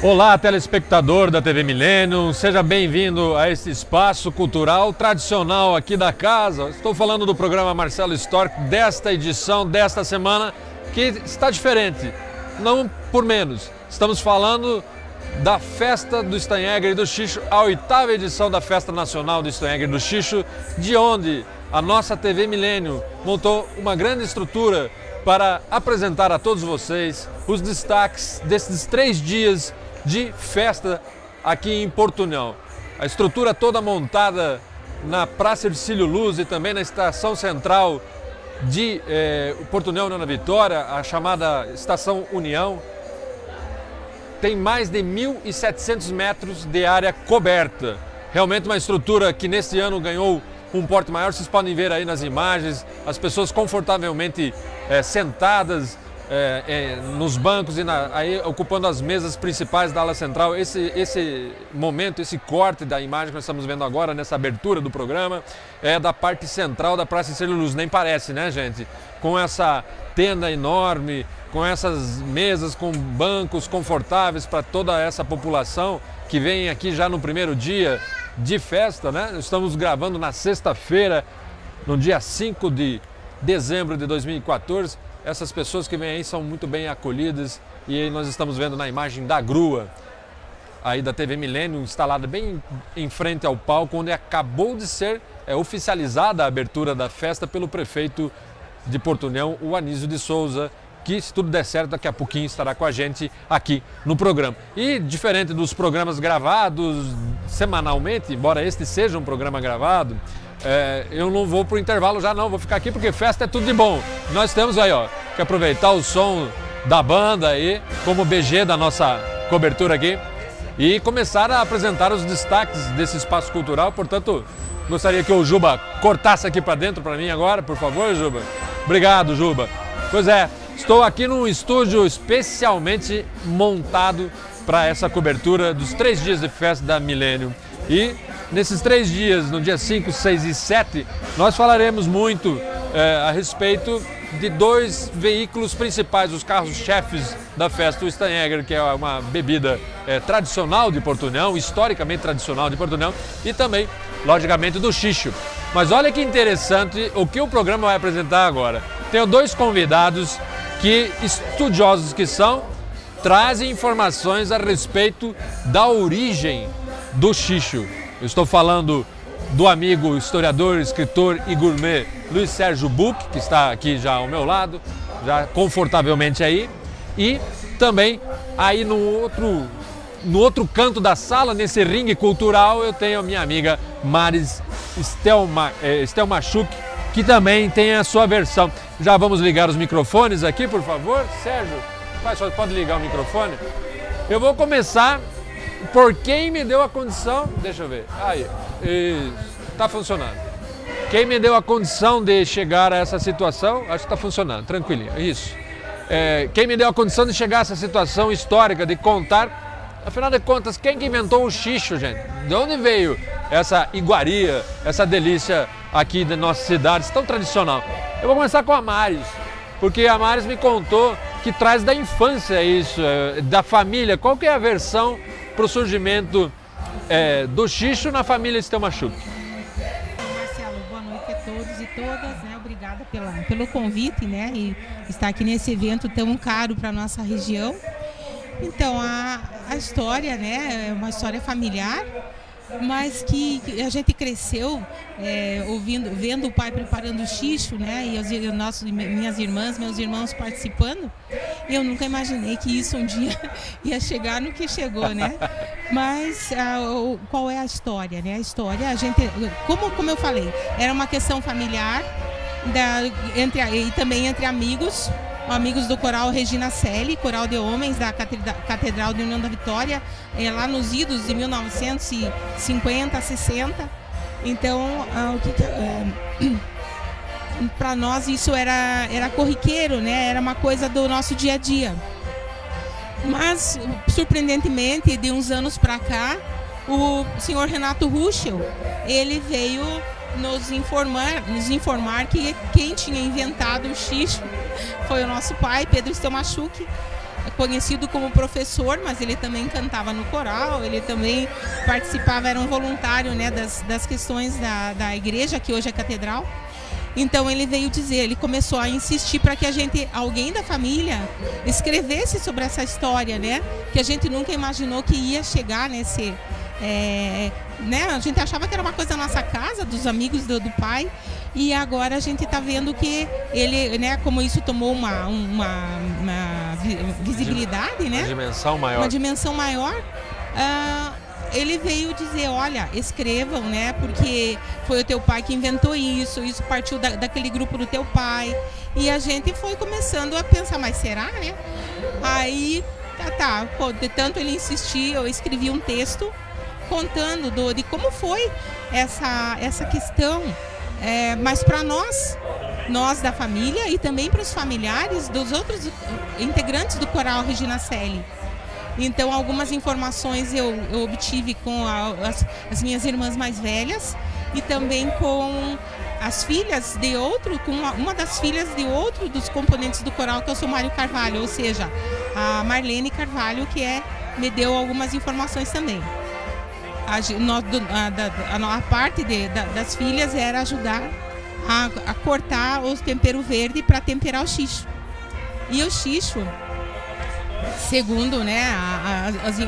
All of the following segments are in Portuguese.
Olá, telespectador da TV Millennium, seja bem-vindo a esse espaço cultural tradicional aqui da casa. Estou falando do programa Marcelo Storck desta edição, desta semana, que está diferente, não por menos. Estamos falando da Festa do Steinegger e do Xixo, a 8ª edição da Festa Nacional do Steinegger e do Xixo, de onde a nossa TV Millennium montou uma grande estrutura para apresentar a todos vocês os destaques desses 3 dias de festa aqui em Portunhão. A estrutura toda montada na Praça Hercílio Luz e também na Estação Central de Portunhão, na Vitória, a chamada Estação União. Tem mais de 1.700 metros de área coberta. Realmente uma estrutura que neste ano ganhou um porte maior. Vocês podem ver aí nas imagens, as pessoas confortavelmente sentadas nos bancos e aí ocupando as mesas principais da ala central. Esse momento, esse corte da imagem que nós estamos vendo agora, nessa abertura do programa, é da parte central da Praça Hercílio Luz. Nem parece, né, gente? Com essa tenda enorme, com essas mesas, com bancos confortáveis para toda essa população que vem aqui já no primeiro dia de festa, né? Estamos gravando na sexta-feira, no dia 5 de dezembro de 2014. Essas pessoas que vêm aí são muito bem acolhidas e aí nós estamos vendo na imagem da grua aí da TV Millennium, instalada bem em frente ao palco, onde acabou de ser oficializada a abertura da festa pelo prefeito de Portunhão, o Anísio de Souza, que, se tudo der certo, daqui a pouquinho estará com a gente aqui no programa. E, diferente dos programas gravados semanalmente, embora este seja um programa gravado, eu não vou para o intervalo já não, vou ficar aqui porque festa é tudo de bom. Nós temos aí, ó, que aproveitar o som da banda aí, como BG da nossa cobertura aqui, e começar a apresentar os destaques desse espaço cultural. Portanto, gostaria que o Juba cortasse aqui para dentro para mim agora, por favor, Juba. Obrigado, Juba. Pois é, estou aqui num estúdio especialmente montado para essa cobertura dos 3 dias de festa da Millennium. E nesses 3 dias, no dia 5, 6 e 7, nós falaremos muito a respeito de 2 veículos principais, os carros-chefes da festa, o Steinegger, que é uma bebida tradicional de Portunhão, historicamente tradicional de Portunhão, e também, logicamente, do Xixo. Mas olha que interessante o que o programa vai apresentar agora. Tenho 2 convidados que, estudiosos que são, trazem informações a respeito da origem do Xixo. Eu estou falando do amigo historiador, escritor e gourmet Luiz Sérgio Buch, que está aqui já ao meu lado, já confortavelmente aí, e também aí no outro canto da sala, nesse ringue cultural, eu tenho a minha amiga Maris Stelmachuk, que também tem a sua versão. Já vamos ligar os microfones aqui, por favor. Sérgio, pode ligar o microfone? Eu vou começar por quem me deu a condição, deixa eu ver, aí, está funcionando. Quem me deu a condição de chegar a essa situação, acho que está funcionando, tranquilinho, isso. Quem me deu a condição de chegar a essa situação histórica, de contar, afinal de contas, quem que inventou o Xixo, gente? De onde veio essa iguaria, essa delícia aqui da nossa cidade, tão tradicional? Eu vou começar com a Maris, porque a Maris me contou que traz da infância isso, da família. Qual que é a versão para o surgimento do Xixo na família Stelmachuk? Marcelo, boa noite a todos e todas, né? Obrigada pelo convite, né? E estar aqui nesse evento tão caro para a nossa região. Então, a história, né? É uma história familiar, mas que a gente cresceu vendo o pai preparando o Xixo, né? E minhas irmãs, meus irmãos participando. E eu nunca imaginei que isso um dia ia chegar no que chegou, né? Mas qual é a história, né? A história, a gente, como eu falei, era uma questão familiar e também entre amigos do coral Regina Selle, coral de homens da Catedral de União da Vitória, lá nos idos de 1950, 60. Então, para nós isso era corriqueiro, né? Era uma coisa do nosso dia a dia. Mas, surpreendentemente, de uns anos para cá, o senhor Renato Ruschel, ele veio nos informar que quem tinha inventado o Xixo foi o nosso pai, Pedro Stelmachuk, conhecido como professor, mas ele também cantava no coral, ele também participava, era um voluntário, né, das questões da igreja, que hoje é catedral. Então ele veio dizer, ele começou a insistir para que alguém da família escrevesse sobre essa história, né? Que a gente nunca imaginou que ia chegar nesse... né? A gente achava que era uma coisa da nossa casa, dos amigos do pai, e agora a gente está vendo que ele, né, como isso tomou uma visibilidade, né? Uma dimensão maior. Ele veio dizer, olha, escrevam, né? Porque foi o teu pai que inventou isso partiu daquele grupo do teu pai. E a gente foi começando a pensar, mas será, né? Aí, de tanto ele insistir, eu escrevi um texto contando de como foi essa questão, mas para nós da família e também para os familiares dos outros integrantes do coral Regina Coeli. Então, algumas informações eu obtive com as minhas irmãs mais velhas e também com as filhas de outro, com uma das filhas de outro dos componentes do coral, que é o seu Mário Carvalho, ou seja, a Marlene Carvalho, que me deu algumas informações também. A parte das filhas era ajudar a cortar os tempero verde para temperar o xixo. E o xixo, segundo, né,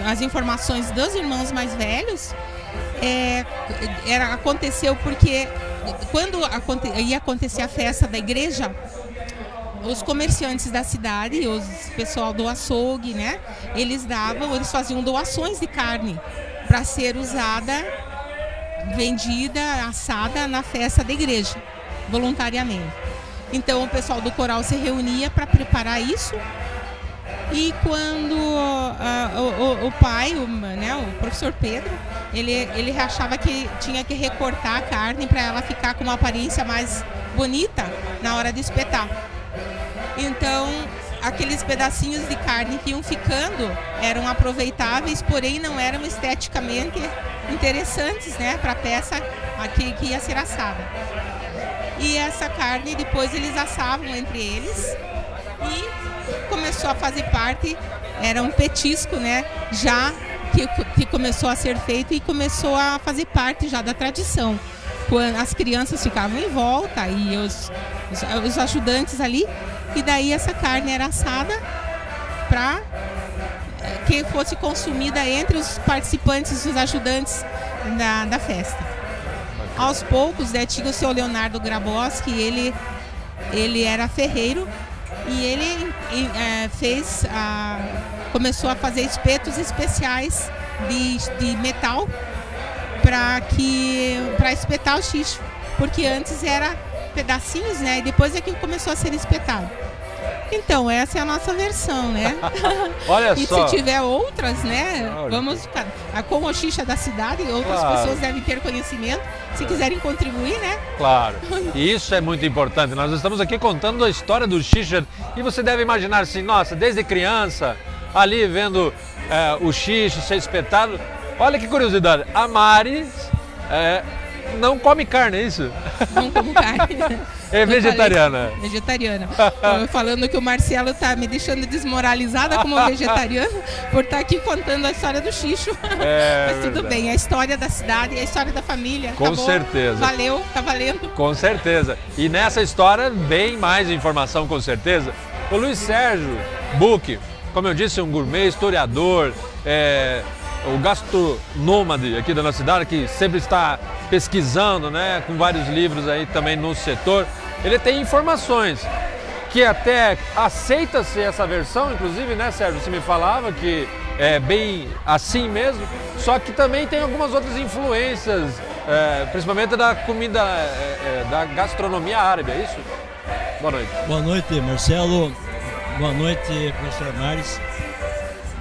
as informações dos irmãos mais velhos, aconteceu porque quando ia acontecer a festa da igreja, os comerciantes da cidade, o pessoal do açougue, né, eles faziam doações de carne para ser usada, vendida, assada na festa da igreja, voluntariamente. Então o pessoal do coral se reunia para preparar isso. E quando o pai, o professor Pedro, ele achava que tinha que recortar a carne para ela ficar com uma aparência mais bonita na hora de espetar. Então, aqueles pedacinhos de carne que iam ficando eram aproveitáveis, porém não eram esteticamente interessantes, né, para a peça que ia ser assada. E essa carne depois eles assavam entre eles e começou a fazer parte, era um petisco, né, já que começou a ser feito e começou a fazer parte já da tradição. Quando as crianças ficavam em volta e os ajudantes ali, e daí essa carne era assada para que fosse consumida entre os participantes, os ajudantes da festa. Aos poucos, né, tinha o seu Leonardo Grabowski, ele era ferreiro, e ele começou a fazer espetos especiais de metal para espetar o xixo, porque antes era pedacinhos, né? E depois é que começou a ser espetado. Então, essa é a nossa versão, né? Olha e só. Se tiver outras, né? Vamos com o Xixa da cidade, outras pessoas devem ter conhecimento, se quiserem contribuir, né? Claro. E isso é muito importante. Nós estamos aqui contando a história do Xixa e você deve imaginar assim, nossa, desde criança, ali vendo o Xixa ser espetado. Olha que curiosidade, a Mari não come carne, é isso? Não como carne. É vegetariana. Vegetariana. Falando que o Marcelo está me deixando desmoralizada como vegetariano por estar aqui contando a história do xixo. Mas tudo bem, a história da cidade e a história da família. Com certeza. Valeu, tá valendo. Com certeza. E nessa história, bem mais informação, com certeza. O Luiz Sérgio Buch, como eu disse, um gourmet, historiador, o gastronômade aqui da nossa cidade, que sempre está pesquisando, né, com vários livros aí também no setor. Ele tem informações que até aceita-se essa versão, inclusive, né, Sérgio? Você me falava que é bem assim mesmo, só que também tem algumas outras influências, principalmente da comida, da gastronomia árabe, é isso? Boa noite. Boa noite, Marcelo. Boa noite, professor Mares.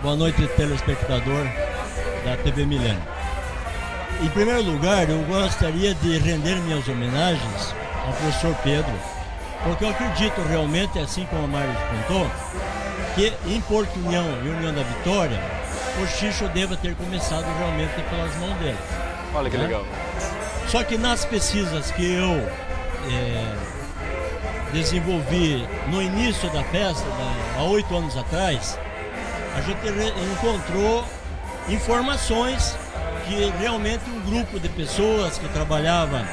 Boa noite, telespectador da TV Milênio. Em primeiro lugar, eu gostaria de render minhas homenagens ao professor Pedro, porque eu acredito realmente, assim como a Mari contou, que em Porto União e União da Vitória, o xixo deva ter começado realmente pelas mãos dele. Olha que legal. Só que nas pesquisas que eu desenvolvi no início da festa, há 8 anos atrás, a gente encontrou informações que realmente um grupo de pessoas que trabalhava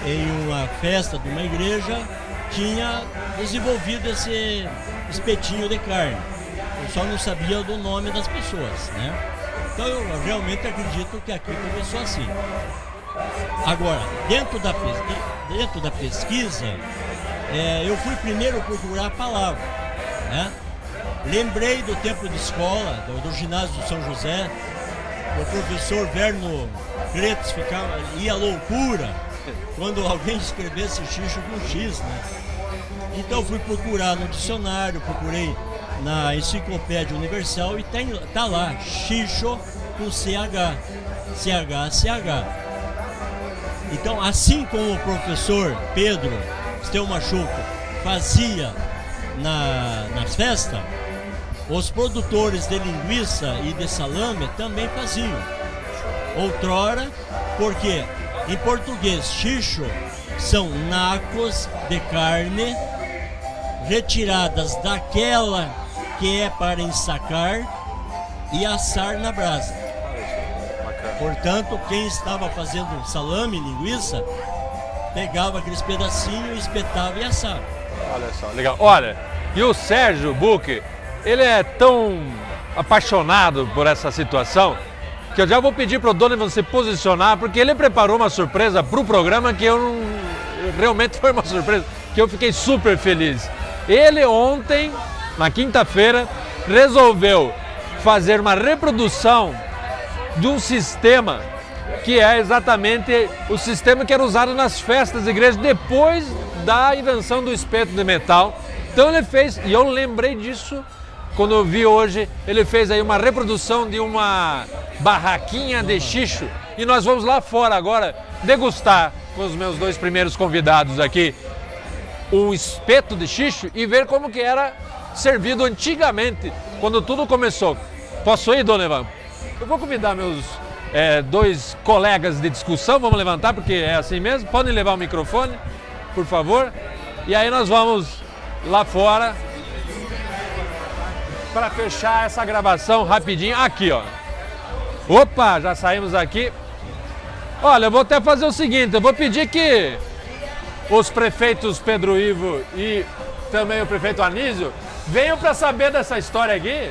em uma festa de uma igreja tinha desenvolvido esse espetinho de carne. Eu só não sabia do nome das pessoas, né? Então eu realmente acredito que aqui começou assim. Agora, dentro da pesquisa, eu fui primeiro procurar a palavra, né? Lembrei do tempo de escola, do ginásio do São José, o professor Verno Cretes ia à loucura quando alguém escrevesse xixo com X, né? Então fui procurar no dicionário, procurei na Enciclopédia Universal e tá lá, xixo com CH, CH. Então, assim como o professor Pedro Stelmachuco fazia nas festas, os produtores de linguiça e de salame também faziam. Outrora, porque em português, xixo são nacos de carne retiradas daquela que é para ensacar e assar na brasa. Portanto, quem estava fazendo salame, linguiça, pegava aqueles pedacinhos, espetava e assava. Olha só, legal. Olha, e o Sérgio Bucchi, ele é tão apaixonado por essa situação que eu já vou pedir para o Donovan se posicionar, porque ele preparou uma surpresa para o programa que realmente foi uma surpresa, que eu fiquei super feliz. Ele ontem, na quinta-feira, resolveu fazer uma reprodução de um sistema que é exatamente o sistema que era usado nas festas da igreja depois da invenção do espeto de metal. Então ele fez, e eu lembrei disso quando eu vi hoje, ele fez aí uma reprodução de uma barraquinha de xixo e nós vamos lá fora agora degustar com os meus dois primeiros convidados aqui um espeto de xixo e ver como que era servido antigamente, quando tudo começou. Posso ir, Dona Evan? Eu vou convidar meus dois colegas de discussão, vamos levantar porque é assim mesmo, podem levar o microfone, por favor, e aí nós vamos lá fora para fechar essa gravação rapidinho, aqui ó. Opa, já saímos aqui. Olha, eu vou até fazer o seguinte, eu vou pedir que os prefeitos Pedro Ivo e também o prefeito Anísio venham para saber dessa história aqui.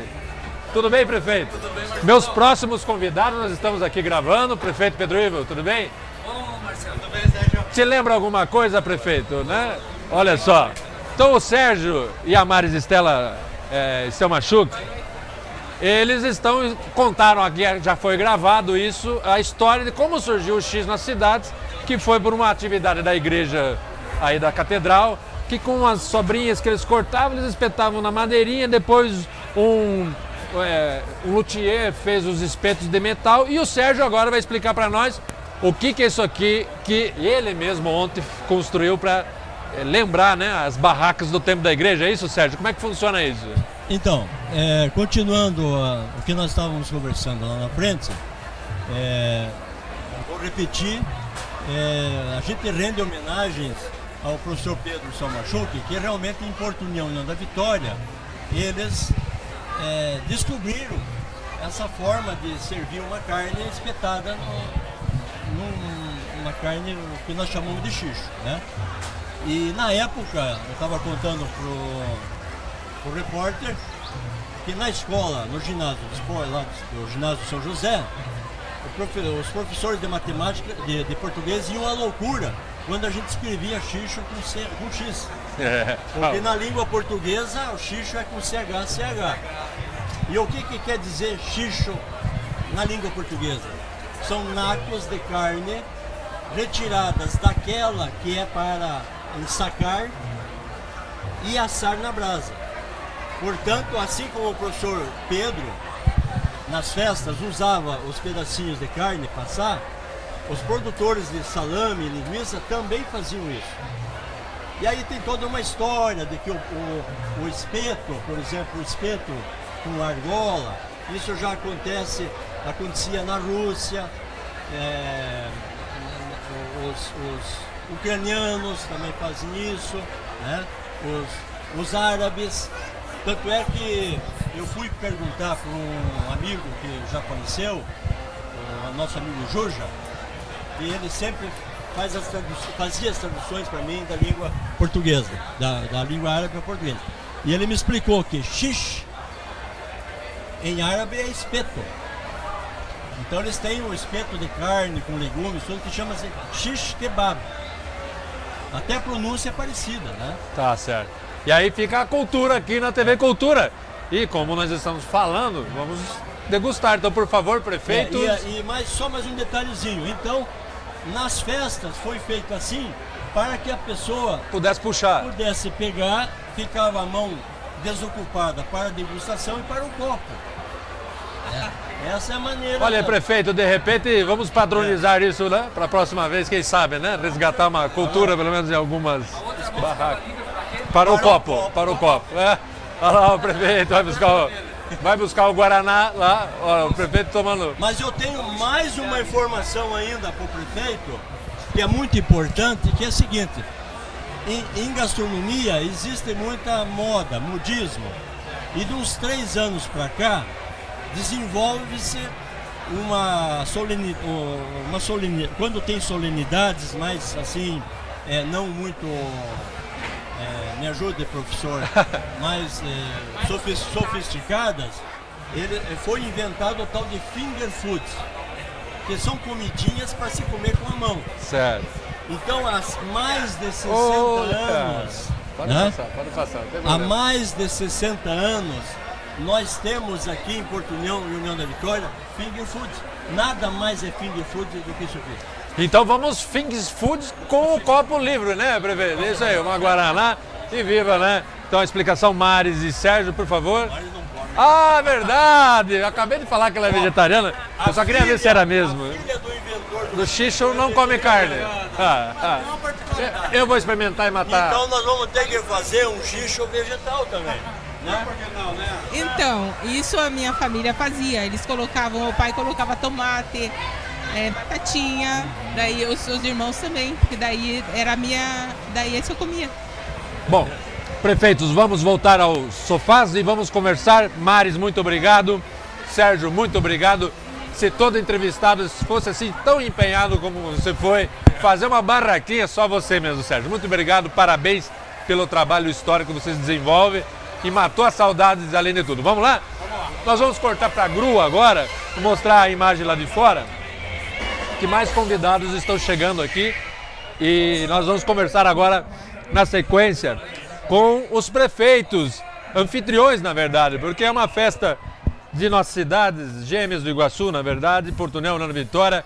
Tudo bem, prefeito? Tudo bem, Marcelo. Meus próximos convidados, nós estamos aqui gravando. Prefeito Pedro Ivo, tudo bem? Bom, Marcelo, tudo bem, Sérgio? Te lembra alguma coisa, prefeito, né? Olha só. Então o Sérgio e a Maris Estela Stelmachuc, eles contaram aqui, já foi gravado isso, a história de como surgiu o X nas cidades, que foi por uma atividade da igreja aí da catedral, que com as sobrinhas que eles cortavam, eles espetavam na madeirinha, depois um luthier fez os espetos de metal e o Sérgio agora vai explicar para nós o que é isso aqui que ele mesmo ontem construiu para lembrar, né, as barracas do tempo da igreja. É isso, Sérgio? Como é que funciona isso? Então, continuando o que nós estávamos conversando lá na frente, vou repetir, a gente rende homenagens ao professor Pedro Stelmachuc, que realmente em Porto União da Vitória, eles descobriram essa forma de servir uma carne espetada numa carne que nós chamamos de xixo, né? E na época, eu estava contando pro repórter que na escola, no ginásio lá do ginásio do São José, os professores de matemática, de português iam à loucura quando a gente escrevia xixo com X. Porque na língua portuguesa o xixo é com CH. E o que quer dizer xixo na língua portuguesa? São nacos de carne retiradas daquela que é para ensacar e assar na brasa. Portanto, assim como o professor Pedro nas festas usava os pedacinhos de carne para assar, os produtores de salame e linguiça também faziam isso. E aí tem toda uma história de que o espeto, por exemplo, o espeto com argola, isso já acontecia na Rússia, os ucranianos também fazem isso, né? Os árabes. Tanto é que eu fui perguntar para um amigo que já faleceu, o nosso amigo Jurja, e ele sempre fazia as traduções para mim da língua portuguesa, da língua árabe para português. E ele me explicou que shish em árabe é espeto. Então eles têm um espeto de carne com legumes, tudo que chama-se shish kebab. Até a pronúncia é parecida, né? Tá certo. E aí fica a cultura aqui na TV Cultura. E como nós estamos falando, vamos degustar. Então, por favor, prefeitos... Só mais um detalhezinho. Então, nas festas foi feito assim para que a pessoa pudesse puxar. Pudesse pegar, ficava a mão desocupada para a degustação e para o copo. Essa é a maneira. Olha, prefeito, de repente vamos padronizar isso, né? Para a próxima vez, quem sabe, né? Resgatar uma cultura, pelo menos em algumas barracas. Para o copo. É. Olha lá o prefeito, vai buscar o Guaraná lá, ó, o prefeito tomando. Mas eu tenho mais uma informação ainda para o prefeito, que é muito importante, que é a seguinte: em gastronomia existe muita moda, modismo, e de uns 3 anos para cá desenvolve-se uma solenidade, quando tem solenidades mais assim, não muito, me ajude, professor, mais sofisticadas, ele foi inventado o tal de finger foods, que são comidinhas para se comer com a mão. Certo. Então, há mais de 60 anos, pode passar, não tem problema. há mais de 60 anos, nós temos aqui em Porto União e União da Vitória finger food. Nada mais é finger food do que isso aqui. Então vamos finger food com o copo livre, né, prefeito? Isso aí, uma Guaraná e viva, né? Então a explicação, Maris e Sérgio, por favor. Maris não come. Ah, verdade! Eu acabei de falar que ela é vegetariana. Eu só queria ver se era mesmo. A filha do inventor Do xixo não come carne. Eu vou experimentar e matar. Então nós vamos ter que fazer um xixo vegetal também. Né? Então, isso a minha família fazia. Eles colocavam, o pai colocava tomate, batatinha, daí os seus irmãos também, porque daí era daí esse eu comia. Bom, prefeitos, vamos voltar aos sofás e vamos conversar. Maris, muito obrigado. Sérgio, muito obrigado. Se todo entrevistado fosse assim tão empenhado como você foi, fazer uma barraquinha só você mesmo, Sérgio. Muito obrigado, parabéns pelo trabalho histórico que vocês desenvolvem. E matou as saudades além de tudo. Vamos lá? Nós vamos cortar para a grua agora, mostrar a imagem lá de fora, que mais convidados estão chegando aqui. E nós vamos conversar agora, na sequência, com os prefeitos, anfitriões, na verdade, porque é uma festa de nossas cidades, Gêmeas do Iguaçu, na verdade, Porto União, União da Vitória,